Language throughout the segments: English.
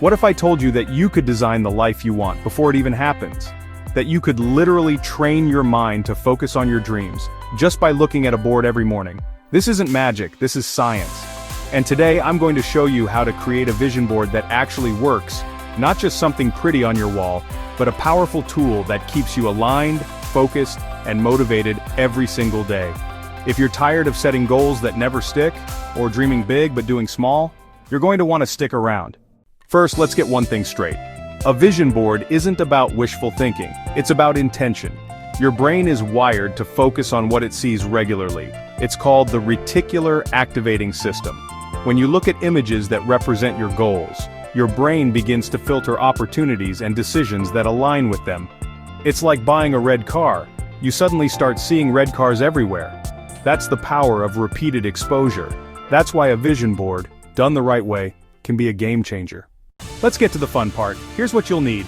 What if I told you that you could design the life you want before it even happens? That you could literally train your mind to focus on your dreams, just by looking at a board every morning. This isn't magic, this is science. And today I'm going to show you how to create a vision board that actually works, not just something pretty on your wall, but a powerful tool that keeps you aligned, focused, and motivated every single day. If you're tired of setting goals that never stick, or dreaming big but doing small, you're going to want to stick around. First, let's get one thing straight. A vision board isn't about wishful thinking, it's about intention. Your brain is wired to focus on what it sees regularly. It's called the reticular activating system. When you look at images that represent your goals, your brain begins to filter opportunities and decisions that align with them. It's like buying a red car. You suddenly start seeing red cars everywhere. That's the power of repeated exposure. That's why a vision board, done the right way, can be a game changer. Let's get to the fun part. Here's what you'll need.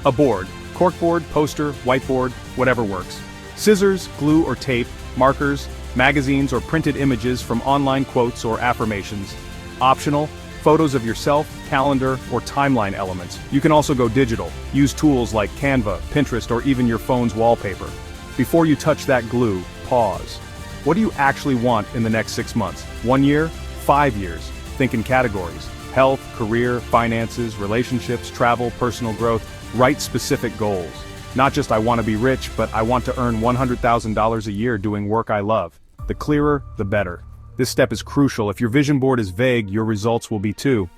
A board, corkboard, poster, whiteboard, whatever works. Scissors, glue or tape, markers, magazines or printed images from online quotes or affirmations. Optional, photos of yourself, calendar, or timeline elements. You can also go digital. Use tools like Canva, Pinterest, or even your phone's wallpaper. Before you touch that glue, pause. What do you actually want in the next 6 months? 1 year? 5 years? Think in categories. Health, career, finances, relationships, travel, personal growth. Write specific goals. Not just I want to be rich, but I want to earn $100,000 a year doing work I love. The clearer, the better. This step is crucial. If your vision board is vague, your results will be too.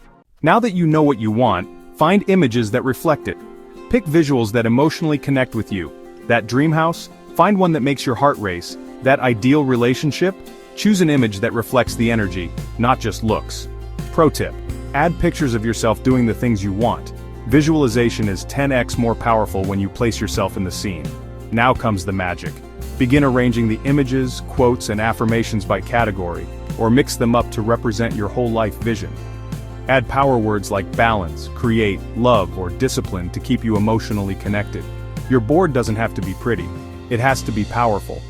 Now that you know what you want, find images that reflect it. Pick visuals that emotionally connect with you. That dream house? Find one that makes your heart race. That ideal relationship? Choose an image that reflects the energy, not just looks. Pro tip: add pictures of yourself doing the things you want. Visualization is 10x more powerful when you place yourself in the scene. Now comes the magic. Begin arranging the images, quotes, and affirmations by category, or mix them up to represent your whole life vision. Add power words like balance, create, love, or discipline to keep you emotionally connected. Your board doesn't have to be pretty. It has to be powerful.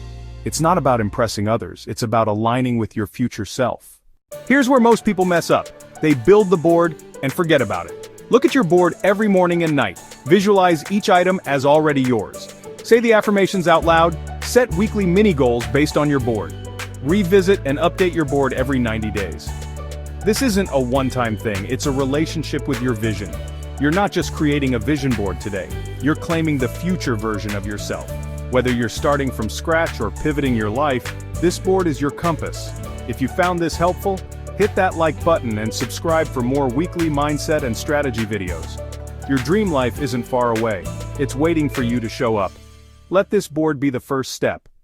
It's not about impressing others, it's about aligning with your future self. Here's where most people mess up. They build the board and forget about it. Look at your board every morning and night. Visualize each item as already yours. Say the affirmations out loud. Set weekly mini goals based on your board. Revisit and update your board every 90 days. This isn't a one-time thing, it's a relationship with your vision. You're not just creating a vision board today, you're claiming the future version of yourself. Whether you're starting from scratch or pivoting your life, this board is your compass. If you found this helpful, hit that like button and subscribe for more weekly mindset and strategy videos. Your dream life isn't far away, it's waiting for you to show up. Let this board be the first step.